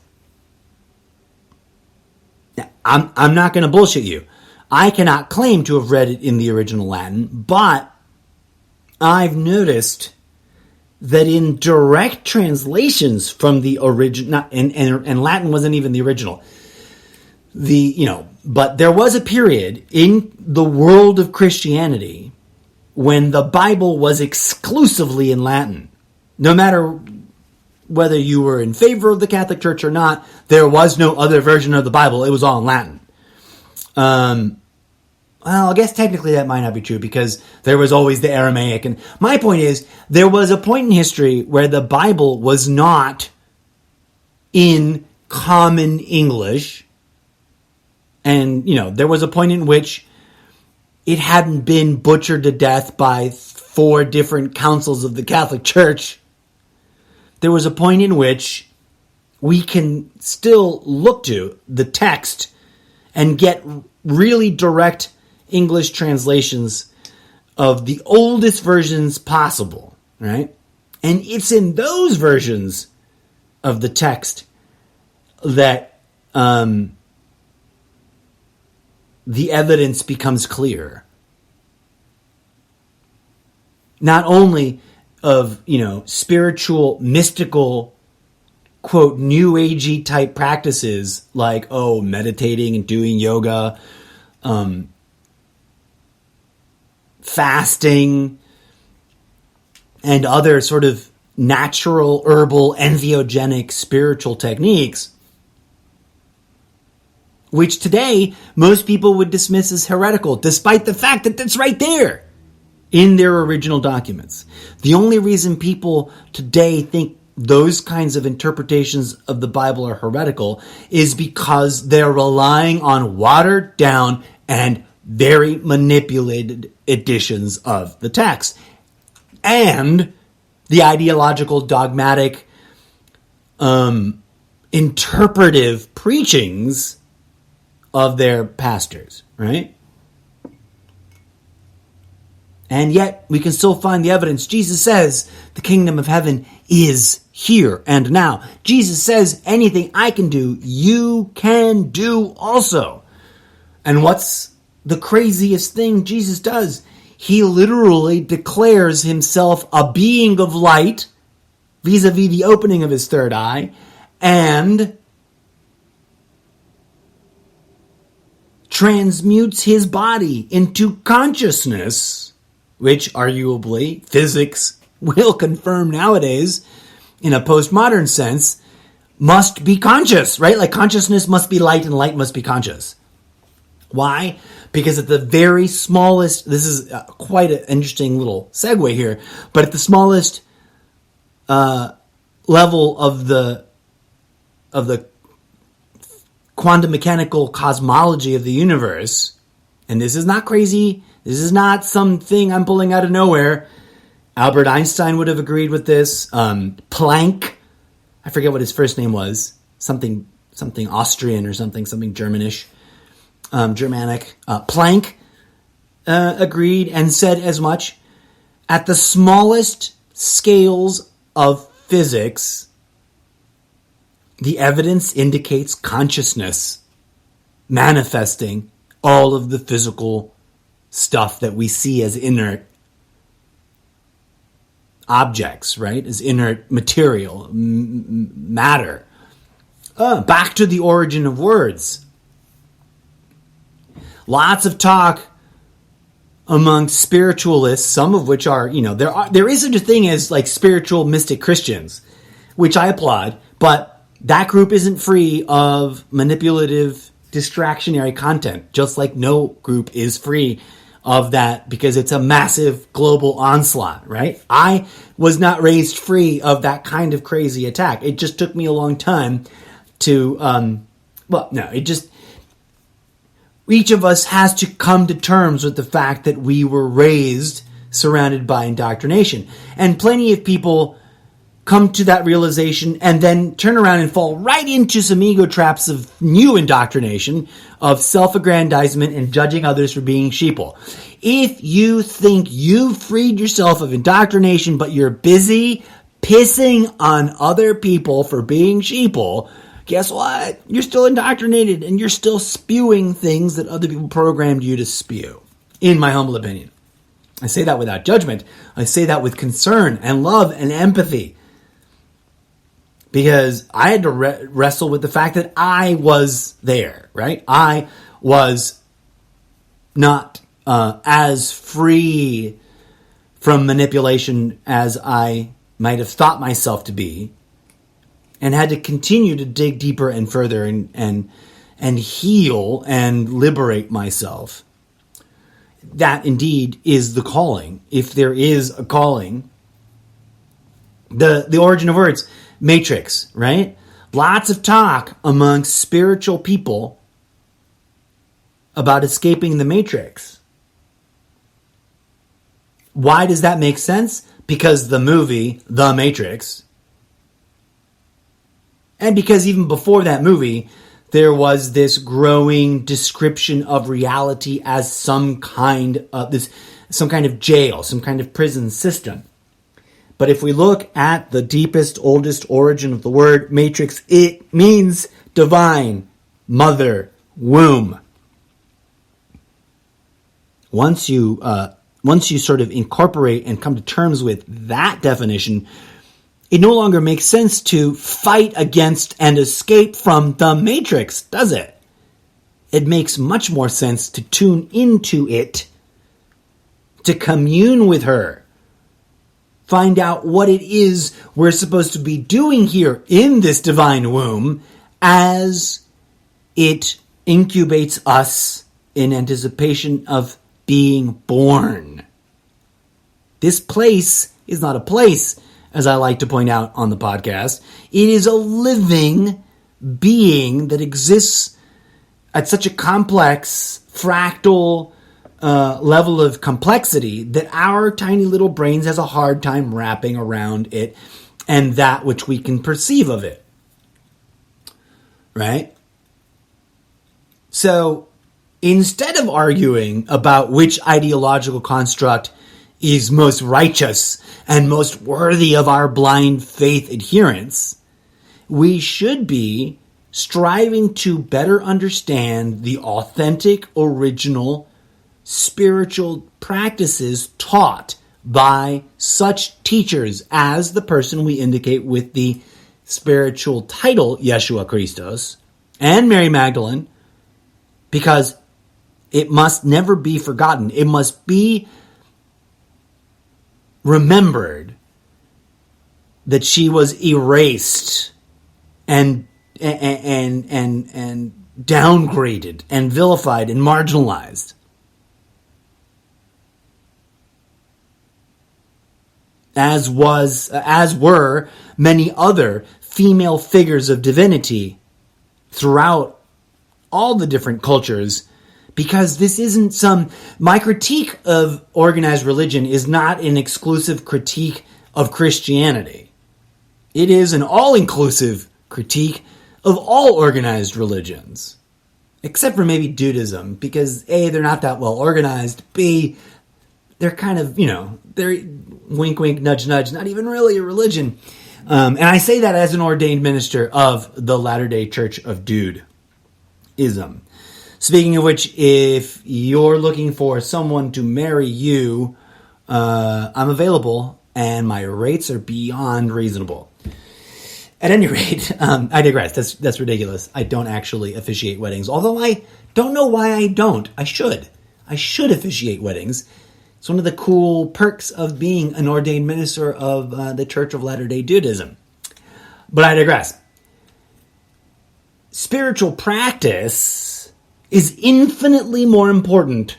Now, I'm not going to bullshit you. I cannot claim to have read it in the original Latin, but I've noticed that in direct translations from the original, and Latin wasn't even the original, but there was a period in the world of Christianity when the Bible was exclusively in Latin. No matter whether you were in favor of the Catholic Church or not, there was no other version of the Bible. It was all in Latin. Well, I guess technically that might not be true, because there was always the Aramaic. And my point is, there was a point in history where the Bible was not in common English. And, there was a point in which it hadn't been butchered to death by 4 different councils of the Catholic Church. There was a point in which we can still look to the text and get really direct English translations of the oldest versions possible, right? And it's in those versions of the text that the evidence becomes clear. Not only of, spiritual, mystical, quote, new agey type practices like, meditating and doing yoga, fasting, and other sort of natural, herbal, entheogenic spiritual techniques, which today most people would dismiss as heretical, despite the fact that that's right there in their original documents. The only reason people today think those kinds of interpretations of the Bible are heretical is because they're relying on watered down and very manipulated editions of the text, and the ideological, dogmatic, interpretive preachings of their pastors, right? And yet, we can still find the evidence. Jesus says the kingdom of heaven is here and now. Jesus says anything I can do, you can do also. And what's the craziest thing Jesus does? He literally declares himself a being of light, vis-a-vis the opening of his third eye, and transmutes his body into consciousness, which arguably physics will confirm nowadays in a postmodern sense, must be conscious, right? Like, consciousness must be light and light must be conscious. Why? Because at the very smallest, this is quite an interesting little segue here, but at the smallest level of the quantum mechanical cosmology of the universe, and this is not crazy, this is not something I'm pulling out of nowhere. Albert Einstein would have agreed with this. Planck, I forget what his first name was, something Austrian or something Germanish, Germanic. Planck agreed and said as much. At the smallest scales of physics, the evidence indicates consciousness manifesting all of the physical stuff that we see as inert objects, right? As inert material, matter. Back to the origin of words. Lots of talk among spiritualists, some of which are, there is such a thing as like spiritual mystic Christians, which I applaud, but that group isn't free of manipulative, distractionary content, just like no group is free of that, because it's a massive global onslaught, right? I was not raised free of that kind of crazy attack. It just took me a long time each of us has to come to terms with the fact that we were raised surrounded by indoctrination. And plenty of people come to that realization and then turn around and fall right into some ego traps of new indoctrination, of self-aggrandizement and judging others for being sheeple. If you think you've freed yourself of indoctrination, but you're busy pissing on other people for being sheeple, guess what? You're still indoctrinated and you're still spewing things that other people programmed you to spew, in my humble opinion. I say that without judgment. I say that with concern and love and empathy. Because I had to wrestle with the fact that I was there, right? I was not as free from manipulation as I might have thought myself to be, and had to continue to dig deeper and further and heal and liberate myself. That indeed is the calling, if there is a calling. The origin of words, matrix, right? Lots of talk amongst spiritual people about escaping the matrix. Why does that make sense? Because the movie, The Matrix, and because even before that movie, there was this growing description of reality as some kind of jail, some kind of prison system. But if we look at the deepest, oldest origin of the word matrix, it means divine, mother, womb. Once you sort of incorporate and come to terms with that definition, it no longer makes sense to fight against and escape from the matrix, does it? It makes much more sense to tune into it, to commune with her, find out what it is we're supposed to be doing here in this divine womb as it incubates us in anticipation of being born. This place is not a place, as I like to point out on the podcast. It is a living being that exists at such a complex, fractal level of complexity that our tiny little brains has a hard time wrapping around it and that which we can perceive of it. Right? So, instead of arguing about which ideological construct is most righteous and most worthy of our blind faith adherence, we should be striving to better understand the authentic, original, spiritual practices taught by such teachers as the person we indicate with the spiritual title Yeshua Christos and Mary Magdalene, because it must never be forgotten. It must be remembered that she was erased and downgraded and vilified and marginalized. As were many other female figures of divinity throughout all the different cultures, because this isn't my critique of organized religion is not an exclusive critique of Christianity. It is an all-inclusive critique of all organized religions, except for maybe Judaism, because A, they're not that well organized, B, they're kind of, they're wink, wink, nudge, nudge, not even really a religion. And I say that as an ordained minister of the Latter-day Church of Dude-ism. Speaking of which, if you're looking for someone to marry you, I'm available, and my rates are beyond reasonable. At any rate, I digress. That's ridiculous. I don't actually officiate weddings, although I don't know why I don't. I should officiate weddings. It's one of the cool perks of being an ordained minister of the Church of Latter-day Dudeism. But I digress. Spiritual practice is infinitely more important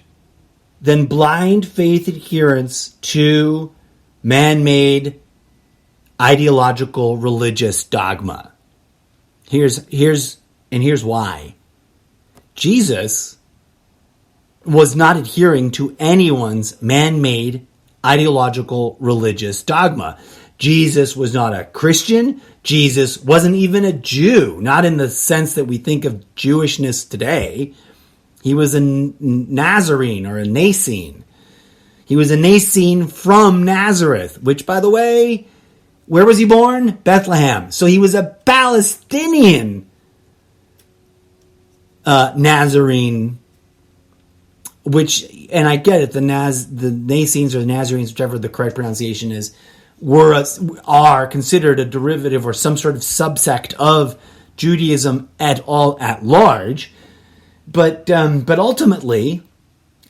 than blind faith adherence to man-made ideological religious dogma. Here's why. Jesus was not adhering to anyone's man-made ideological religious dogma. Jesus was not a Christian. Jesus wasn't even a Jew, not in the sense that we think of Jewishness today. He was a Nazarene or a Nicene. He was a Nicene from Nazareth, which, by the way, where was he born? Bethlehem. So he was a Palestinian Nazarene, which, and I get it, the Nazarenes or the Nazarenes, whichever the correct pronunciation is, are considered a derivative or some sort of subsect of Judaism at large. But ultimately,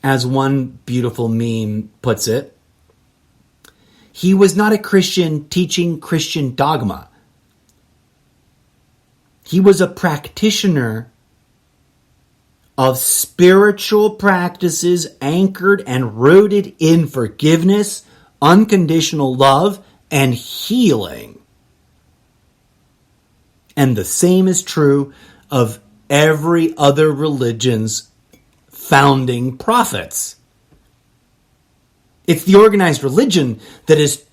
as one beautiful meme puts it, he was not a Christian teaching Christian dogma. He was a practitioner of spiritual practices anchored and rooted in forgiveness, unconditional love, and healing. And the same is true of every other religion's founding prophets. It's the organized religion that has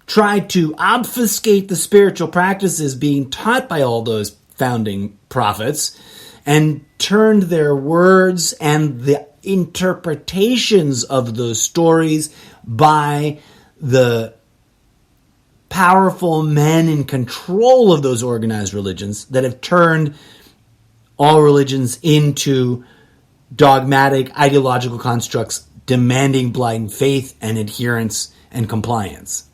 tried to obfuscate the spiritual practices being taught by all those founding prophets and turned their words and the interpretations of those stories by the powerful men in control of those organized religions that have turned all religions into dogmatic ideological constructs demanding blind faith and adherence and compliance.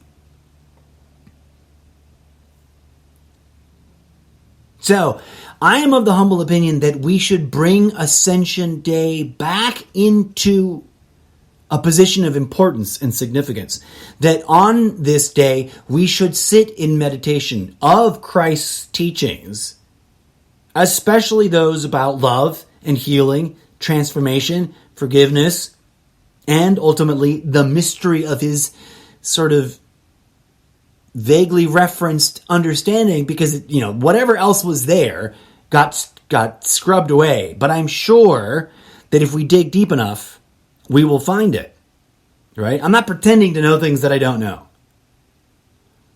So, I am of the humble opinion that we should bring Ascension Day back into a position of importance and significance. That on this day, we should sit in meditation of Christ's teachings, especially those about love and healing, transformation, forgiveness, and ultimately the mystery of his sort of vaguely referenced understanding, because, whatever else was there got scrubbed away. But I'm sure that if we dig deep enough, we will find it. Right? I'm not pretending to know things that I don't know.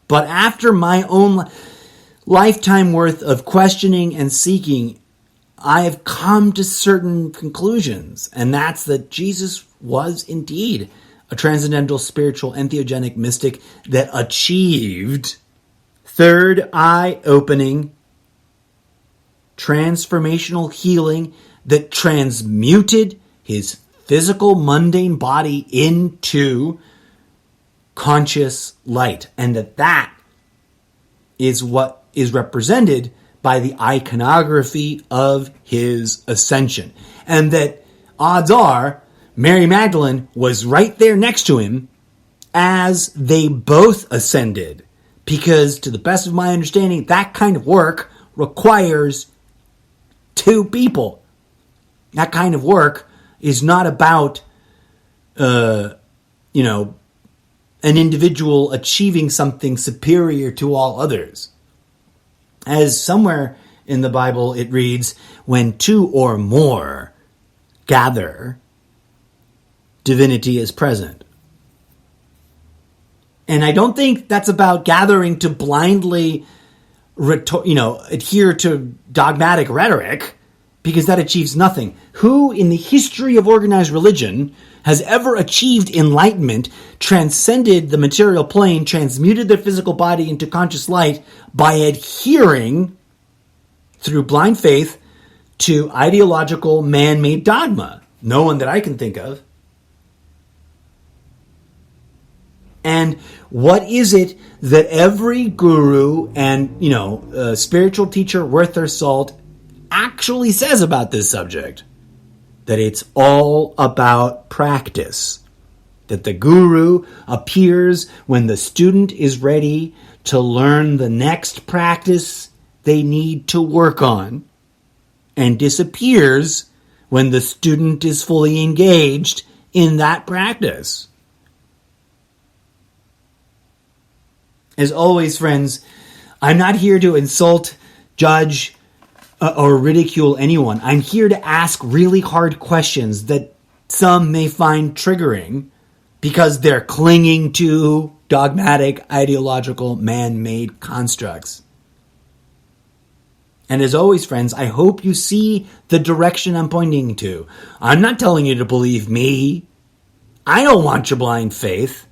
But after my own lifetime worth of questioning and seeking, I have come to certain conclusions. And that's that Jesus was indeed a transcendental, spiritual, entheogenic mystic that achieved third eye-opening, transformational healing that transmuted his physical, mundane body into conscious light. And that is what is represented by the iconography of his ascension. And that odds are Mary Magdalene was right there next to him as they both ascended. Because to the best of my understanding, that kind of work requires two people. That kind of work is not about, an individual achieving something superior to all others. As somewhere in the Bible it reads, when two or more gather, divinity is present. And I don't think that's about gathering to blindly, adhere to dogmatic rhetoric, because that achieves nothing. Who in the history of organized religion has ever achieved enlightenment, transcended the material plane, transmuted their physical body into conscious light by adhering through blind faith to ideological man-made dogma? No one that I can think of. And what is it that every guru and, spiritual teacher worth their salt actually says about this subject? That it's all about practice. That the guru appears when the student is ready to learn the next practice they need to work on, and disappears when the student is fully engaged in that practice. As always, friends, I'm not here to insult judge or ridicule anyone. I'm here to ask really hard questions that some may find triggering because they're clinging to dogmatic, ideological, man-made constructs. And as always, friends, I hope you see the direction I'm pointing to. I'm not telling you to believe me. I don't want your blind faith.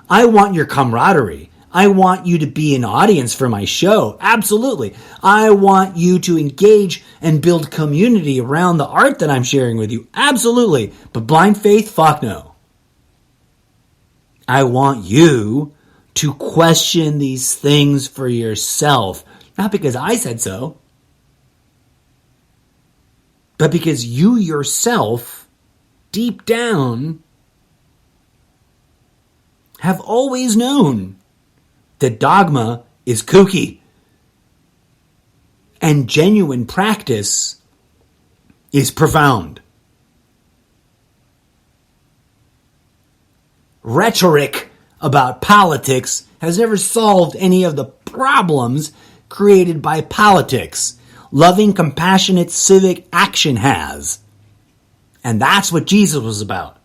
I want your camaraderie. I want you to be an audience for my show. Absolutely. I want you to engage and build community around the art that I'm sharing with you. Absolutely. But blind faith, fuck no. I want you to question these things for yourself. Not because I said so, but because you yourself, deep down, have always known that dogma is kooky and genuine practice is profound. Rhetoric about politics has never solved any of the problems created by politics. Loving, compassionate civic action has. And that's what Jesus was about.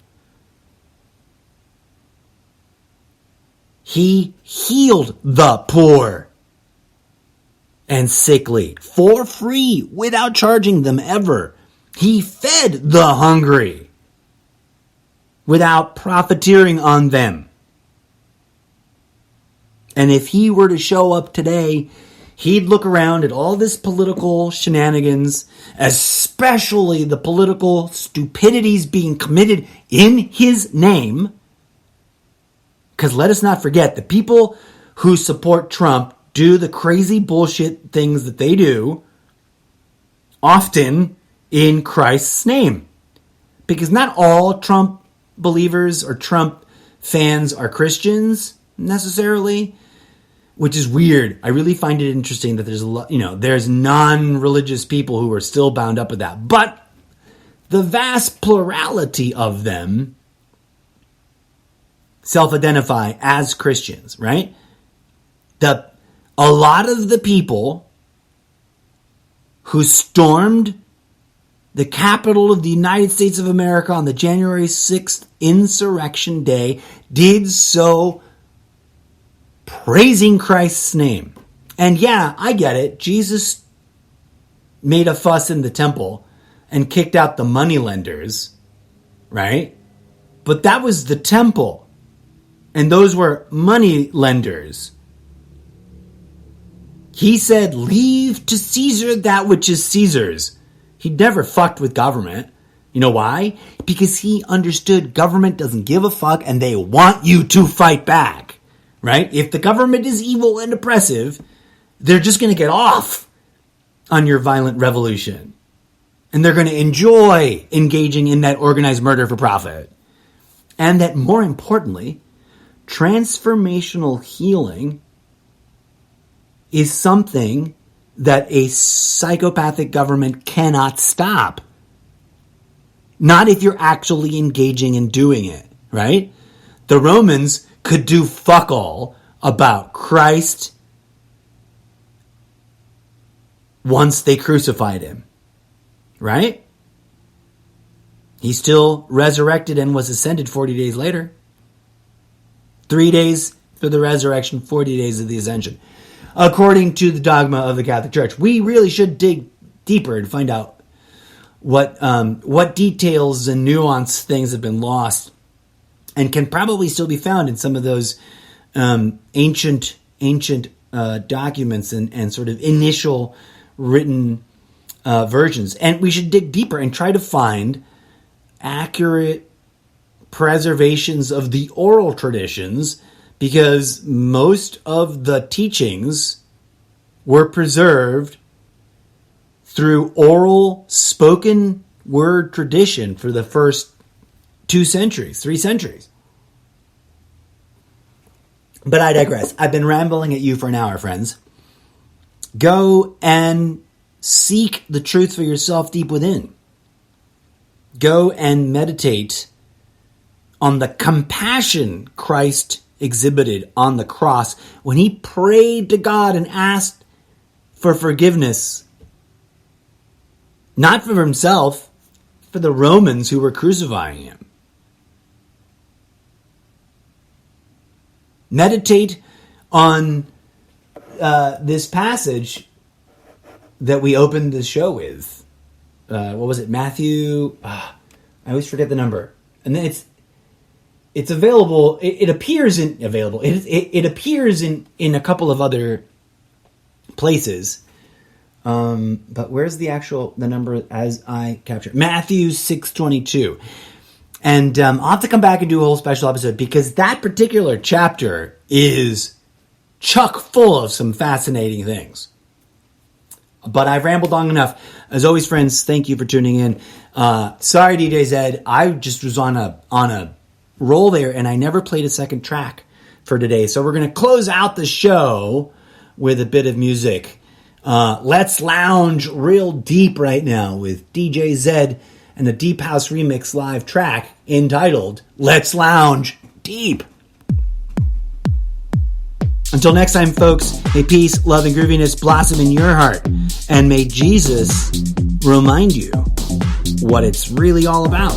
He healed the poor and sickly for free without charging them ever. He fed the hungry without profiteering on them. And if he were to show up today, he'd look around at all this political shenanigans, especially the political stupidities being committed in his name. Because let us not forget, the people who support Trump do the crazy bullshit things that they do, often in Christ's name. Because not all Trump believers or Trump fans are Christians, necessarily. Which is weird. I really find it interesting that there's a lot, there's non-religious people who are still bound up with that. But the vast plurality of them self-identify as Christians, right? A lot of the people who stormed the Capitol of the United States of America on the January 6th Insurrection Day did so praising Christ's name. And yeah, I get it. Jesus made a fuss in the temple and kicked out the moneylenders, right? But that was the temple. And those were money lenders. He said, leave to Caesar that which is Caesar's. He never fucked with government. You know why? Because he understood government doesn't give a fuck and they want you to fight back. Right? If the government is evil and oppressive, they're just going to get off on your violent revolution. And they're going to enjoy engaging in that organized murder for profit. And that, more importantly, transformational healing is something that a psychopathic government cannot stop. Not if you're actually engaging in doing it, right? The Romans could do fuck all about Christ once they crucified him, right? He still resurrected and was ascended 40 days later. 3 days for the resurrection, 40 days of the ascension. According to the dogma of the Catholic Church. We really should dig deeper and find out what details and nuanced things have been lost and can probably still be found in some of those ancient documents and sort of initial written versions. And we should dig deeper and try to find accurate preservations of the oral traditions, because most of the teachings were preserved through oral spoken word tradition for the first 3 centuries. But I digress. I've been rambling at you for an hour, friends. Go and seek the truth for yourself deep within. Go and meditate on the compassion Christ exhibited on the cross when he prayed to God and asked for forgiveness, not for himself, for the Romans who were crucifying him. Meditate on this passage that we opened the show with. What was it? Matthew? I always forget the number. And then it's available. It appears in available. It appears in a couple of other places. But where's the number as I capture it? Matthew 6:22. And I'll have to come back and do a whole special episode because that particular chapter is chock full of some fascinating things. But I've rambled long enough. As always, friends, thank you for tuning in. Sorry, DJ Zed. I just was on a roll there, and I never played a second track for today. So we're going to close out the show with a bit of music. Let's lounge real deep right now with DJ Zed and a Deep House Remix live track entitled Let's Lounge Deep. Until next time, folks, may peace, love, and grooviness blossom in your heart. And may Jesus remind you what it's really all about.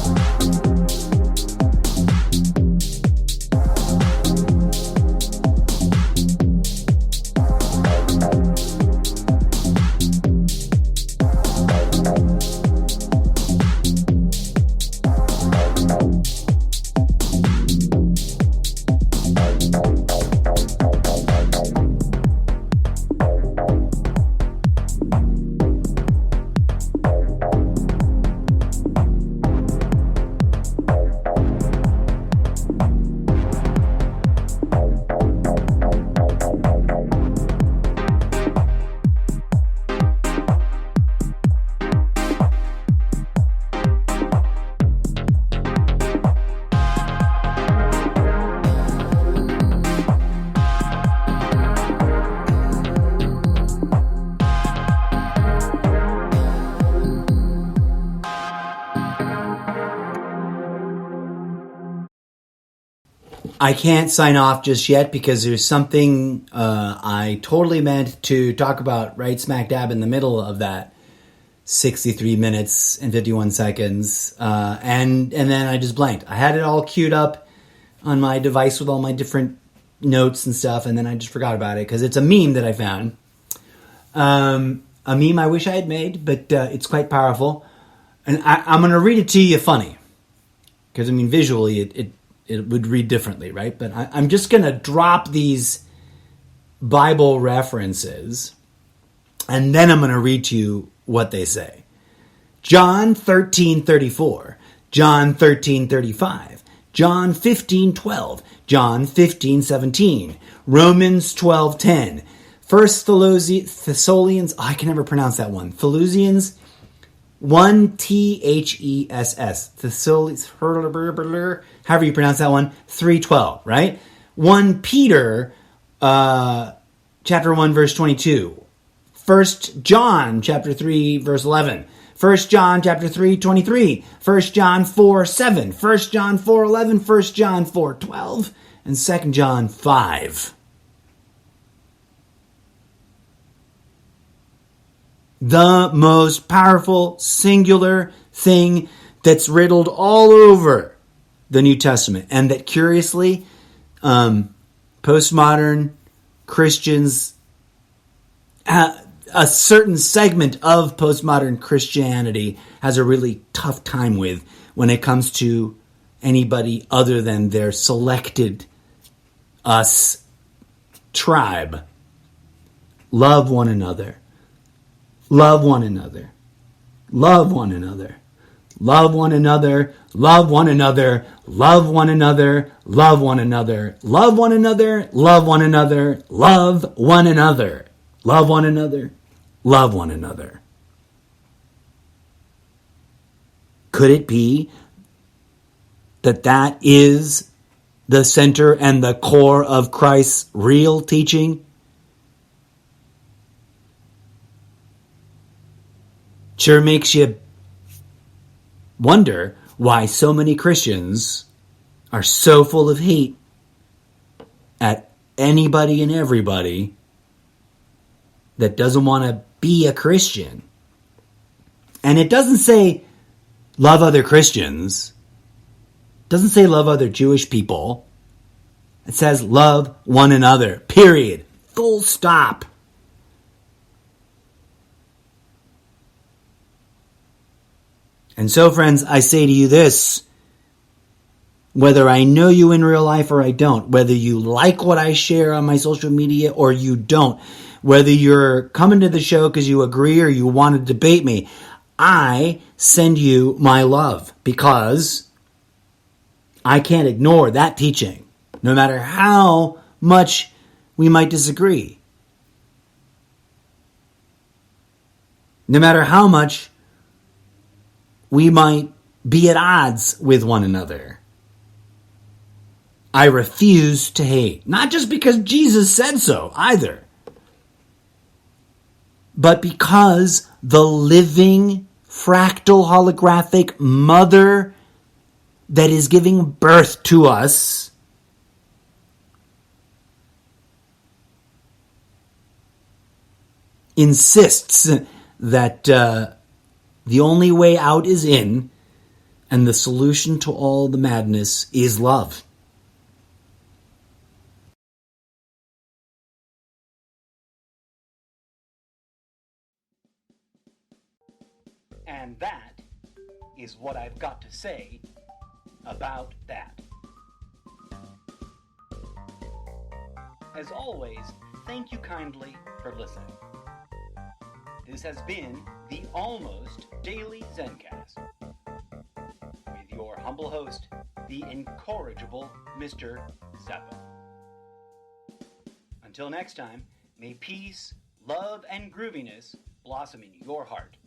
I can't sign off just yet because there's something I totally meant to talk about right smack dab in the middle of that 63 minutes and 51 seconds. And then I just blanked. I had it all queued up on my device with all my different notes and stuff, and then I just forgot about it because it's a meme that I found. A meme I wish I had made, but it's quite powerful. And I'm going to read it to you funny. Because, I mean, visually it would read differently, right? But I'm just going to drop these Bible references, and then I'm going to read to you what they say. John 13:34, John 13:35, John 15:12, John 15:17, Romans 12:10, 1 Thessalonians, I can never pronounce that one, Thessalonians 1 Thess, Thessalonians, however you pronounce that one, 3:12, right? 1 Peter, chapter 1, verse 22. 1 John, chapter 3, verse 11. 1 John, chapter 3, 23. 1 John 4, 7. 1 John 4, 11. 1 John 4, 12. And 2 John 5. The most powerful, singular thing that's riddled all over the New Testament. And that, curiously, postmodern Christians, a certain segment of postmodern Christianity has a really tough time with when it comes to anybody other than their selected us tribe. Love one another. Love one another. Love one another. Love one another. Love one another. Love one another. Love one another. Love one another. Love one another. Love one another. Love one another. Love one another. Could it be that that is the center and the core of Christ's real teaching? Sure makes you wonder why so many Christians are so full of hate at anybody and everybody that doesn't want to be a Christian. And it doesn't say love other Christians. It doesn't say love other Jewish people. It says love one another. Period. Full stop. And so, friends, I say to you this. Whether I know you in real life or I don't, whether you like what I share on my social media or you don't, whether you're coming to the show because you agree or you want to debate me, I send you my love because I can't ignore that teaching, no matter how much we might disagree. No matter how much we might be at odds with one another. I refuse to hate. Not just because Jesus said so, either. But because the living, fractal, holographic mother that is giving birth to us insists that the only way out is in, and the solution to all the madness is love. And that is what I've got to say about that. As always, thank you kindly for listening. This has been the Almost Daily Zencast with your humble host, the incorrigible Mr. Zappa. Until next time, may peace, love, and grooviness blossom in your heart.